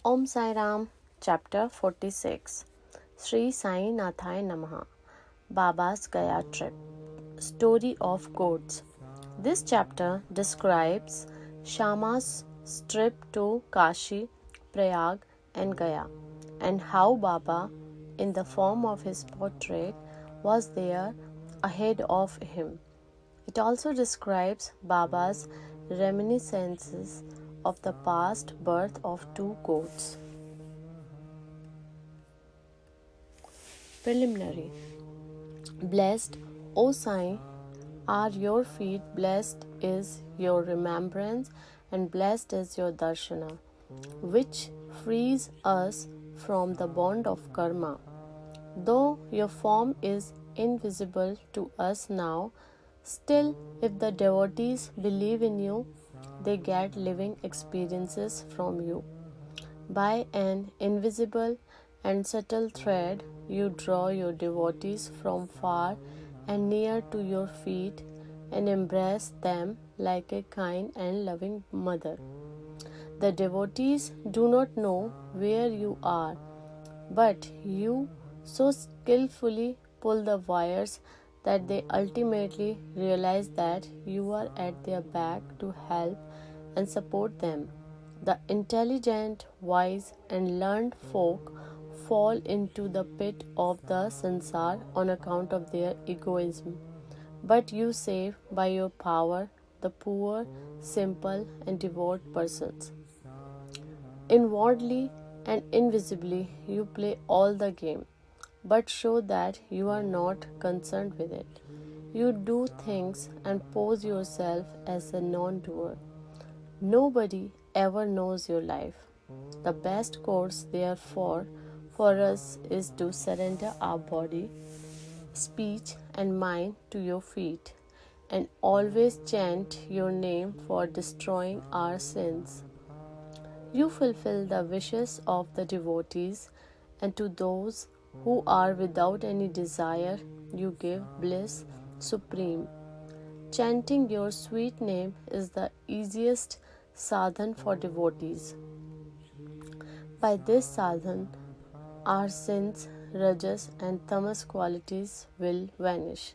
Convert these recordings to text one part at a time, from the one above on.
Om Sai Ram, Chapter 46. Shri Sai Nathai Namaha. Baba's Gaya Trip. Story of Goats. This chapter describes Shama's trip to Kashi, Prayag, and Gaya, and how Baba, in the form of his portrait, was there ahead of him. It also describes Baba's reminiscences of the past birth of two goats. Preliminary. Blessed, O Sai, are your feet, blessed is your remembrance, and blessed is your darshana, which frees us from the bond of karma. Though your form is invisible to us now, still, if the devotees believe in you, they get living experiences from you. By an invisible and subtle thread, you draw your devotees from far and near to your feet and embrace them like a kind and loving mother. The devotees do not know where you are, but you so skillfully pull the wires that they ultimately realize that you are at their back to help and support them. The intelligent, wise, and learned folk fall into the pit of the sansar on account of their egoism. But you save by your power the poor, simple, and devout persons. Inwardly and invisibly, you play all the game, but show that you are not concerned with it. You do things and pose yourself as a non doer. Nobody ever knows your life. The best course, therefore, for us is to surrender our body, speech, and mind to your feet, and always chant your name for destroying our sins. You fulfill the wishes of the devotees, and to those who are without any desire, you give bliss supreme. Chanting your sweet name is the easiest sadhan for devotees. By this sadhan, our sins, rajas, and tamas qualities will vanish,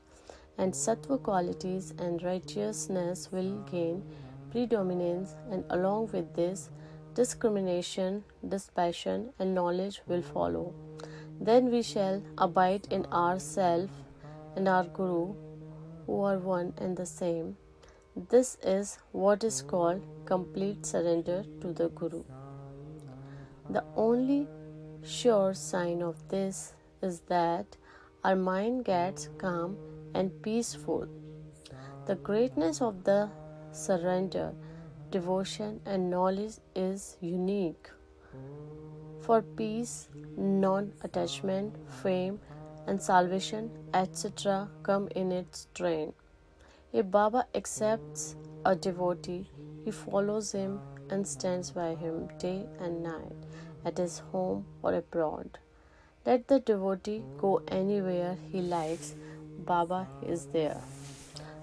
and sattva qualities and righteousness will gain predominance, and along with this, discrimination, dispassion, and knowledge will follow. Then we shall abide in ourself and our Guru, who are one and the same. This is what is called complete surrender to the Guru. The only sure sign of this is that our mind gets calm and peaceful. The greatness of the surrender, devotion, and knowledge is unique. For peace, non-attachment, fame, and salvation, etc., come in its train. If Baba accepts a devotee, he follows him and stands by him day and night, at his home or abroad. Let the devotee go anywhere he likes, Baba is there.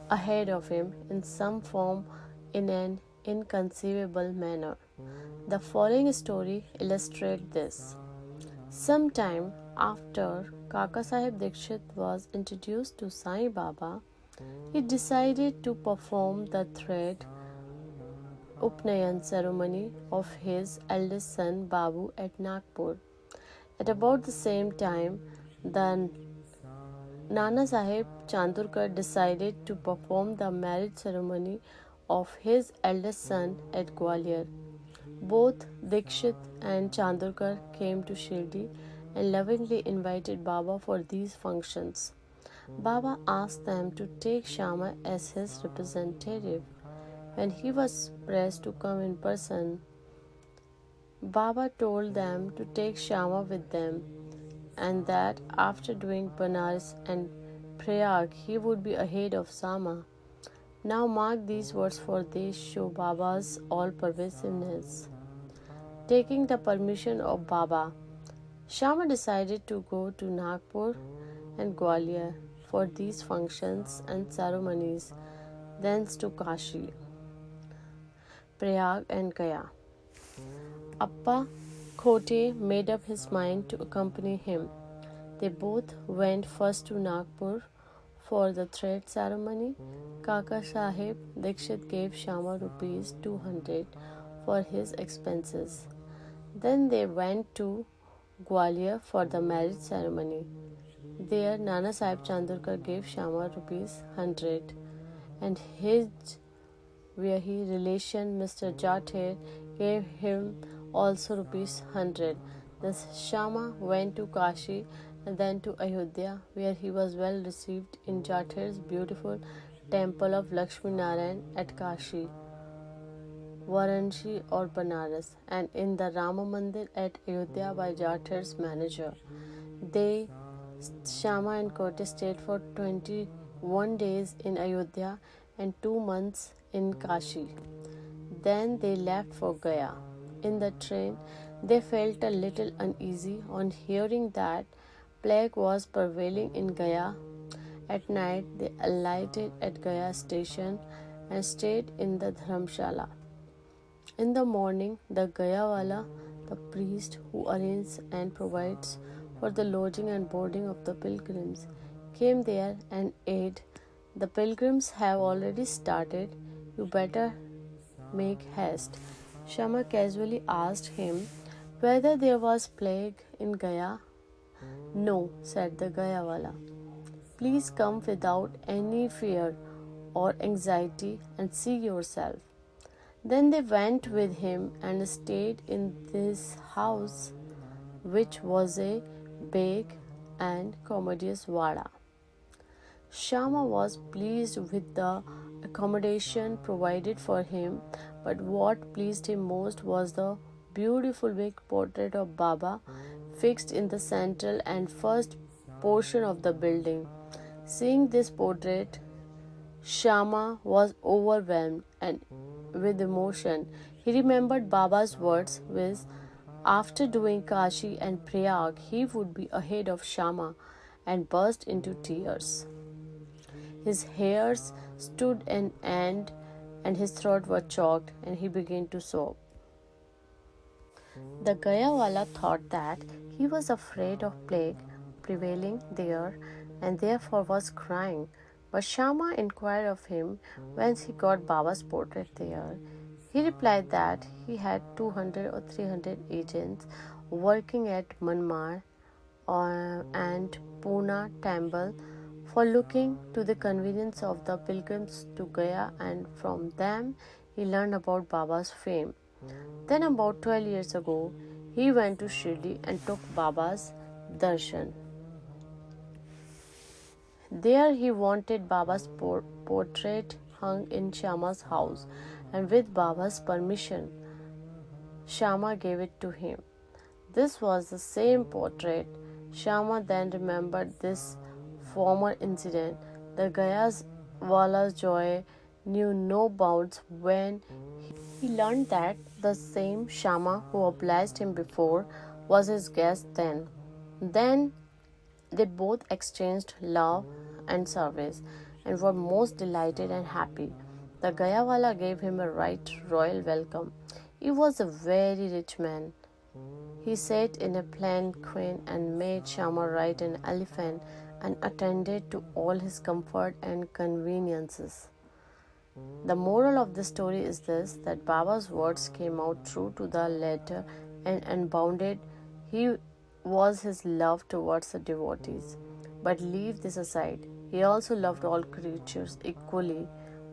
Ahead of him, in some form, in an inconceivable manner. The following story illustrates this. Sometime after Kaka Sahib Dikshit was introduced to Sai Baba, he decided to perform the thread Upnayan ceremony of his eldest son Babu at Nagpur. At about the same time, the Nana Sahib Chandurkar decided to perform the marriage ceremony of his eldest son at Gwalior. Both Dikshit and Chandurkar came to Shirdi and lovingly invited Baba for these functions. Baba asked them to take Shama as his representative. When he was pressed to come in person, Baba told them to take Shama with them, and that after doing Banaras and Prayag, he would be ahead of Sama. Now mark these words, for they show Baba's all-pervasiveness. Taking the permission of Baba, Shama decided to go to Nagpur and Gwalior for these functions and ceremonies, thence to Kashi, Prayag, and Gaya. Appa Khote made up his mind to accompany him. They both went first to Nagpur for the thread ceremony. Kaka Sahib Dikshit gave Shama rupees 200 for his expenses. Then they went to Gwalior for the marriage ceremony. There Nana Sahib Chandurkar gave Shama rupees 100 and his Vyahi relation Mr. Jathir gave him also rupees 100. Thus Shama went to Kashi and then to Ayodhya, where he was well received in Jathir's beautiful temple of Lakshmi Narayan at Kashi, Varanasi or Banaras, and in the Rama Mandir at Ayodhya by Jathir's manager. They, Shama and Khote, stayed for 21 days in Ayodhya and 2 months in Kashi. Then they left for Gaya. In the train, they felt a little uneasy on hearing that plague was prevailing in Gaya. At night, they alighted at Gaya station and stayed in the Dharamshala. In the morning, the Gayawala, the priest who arranges and provides for the lodging and boarding of the pilgrims, came there and aid. The pilgrims have already started. You better make haste. Shama casually asked him whether there was plague in Gaya. No, said the Gayawala. Please come without any fear or anxiety and see yourself. Then they went with him and stayed in this house, which was a big and commodious vada. Shama was pleased with the accommodation provided for him, but what pleased him most was the beautiful big portrait of Baba fixed in the central and first portion of the building. Seeing this portrait, Shama was overwhelmed and with emotion. He remembered Baba's words, which after doing Kashi and Prayag, he would be ahead of Shama, and burst into tears. His hairs stood on end and his throat was choked and he began to sob. The Gayawala thought that he was afraid of plague prevailing there and therefore was crying. But Shama inquired of him whence he got Baba's portrait there. He replied that he had 200 or 300 agents working at Manmar and Pune temple for looking to the convenience of the pilgrims to Gaya, and from them he learned about Baba's fame. Then about 12 years ago, he went to Shri and took Baba's darshan. There he wanted Baba's portrait hung in Shama's house, and with Baba's permission, Shama gave it to him. This was the same portrait. Shama then remembered this former incident. The Gaya's Wala's joy knew no bounds when he learned that the same Shama who obliged him before was his guest then. Then they both exchanged love and service and were most delighted and happy. The Gayawala gave him a right royal welcome. He was a very rich man. He sat in a palanquin and made Shama ride an elephant and attended to all his comfort and conveniences. The moral of the story is this, that Baba's words came out true to the letter and unbounded he was his love towards the devotees. But leave this aside, he also loved all creatures equally,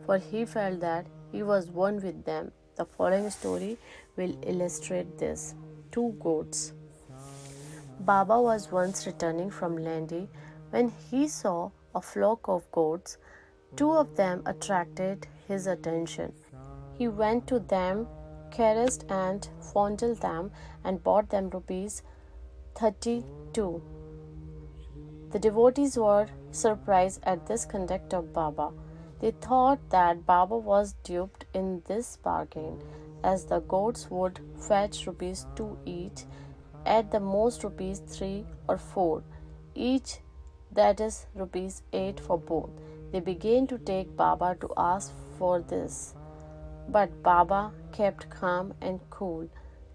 for he felt that he was one with them. The following story will illustrate this. 2 goats. Baba was once returning from Landi when he saw a flock of goats. 2 of them attracted his attention. He went to them, caressed and fondled them, and bought them rupees 32. The devotees were surprised at this conduct of Baba. They thought that Baba was duped in this bargain, as the goats would fetch rupees 2 each, at the most rupees 3 or 4 each, that is rupees 8 for both. They began to take Baba to ask for this, but Baba kept calm and cool.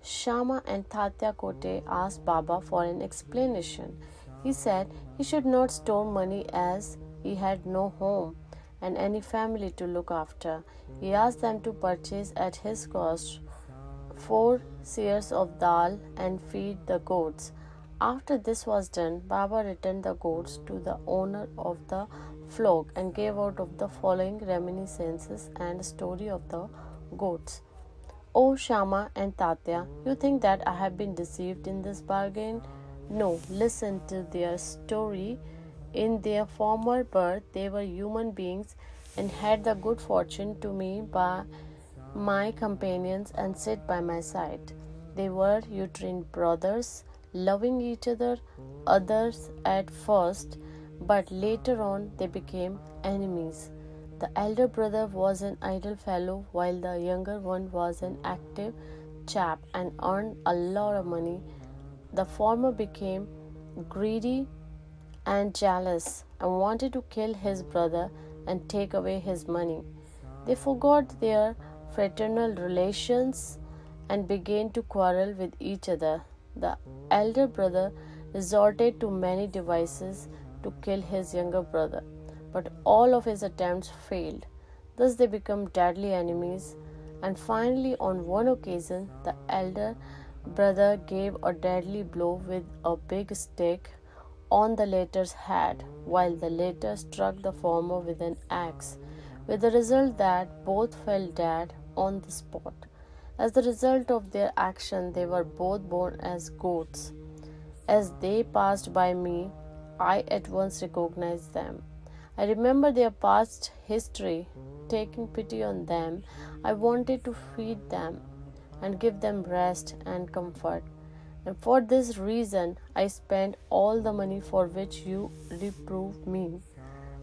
Shama and Tatya Kote asked Baba for an explanation. He said he should not store money as he had no home and any family to look after. He asked them to purchase at his cost 4 seers of dal and feed the goats. After this was done, Baba returned the goats to the owner of the flock and gave out of the following reminiscences and story of the goats. Oh Shama and Tatya, you think that I have been deceived in this bargain? No, listen to their story. In their former birth, they were human beings and had the good fortune to me by my companions and sit by my side. They were uterine brothers, loving each other, others at first, but later on they became enemies. The elder brother was an idle fellow, while the younger one was an active chap and earned a lot of money. The former became greedy and jealous and wanted to kill his brother and take away his money. They forgot their fraternal relations and began to quarrel with each other. The elder brother resorted to many devices to kill his younger brother, but all of his attempts failed. Thus they became deadly enemies, and finally, on one occasion, the elder brother gave a deadly blow with a big stick on the latter's head, while the latter struck the former with an axe, with the result that both fell dead on the spot. As the result of their action, they were both born as goats. As they passed by me, I at once recognized them. I remember their past history. Taking pity on them, I wanted to feed them and give them rest and comfort. And for this reason, I spent all the money for which you reproved me.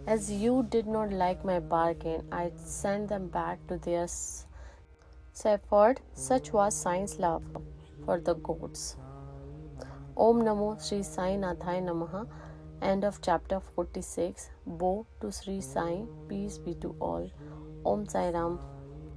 As you did not like my bargain, I sent them back to their shepherd. Such was Sai's love for the goats. Om Namo Shri Sai Nathai Namaha. End of chapter 46. Bow to Shri Sai. Peace be to all. Om Sai Ram.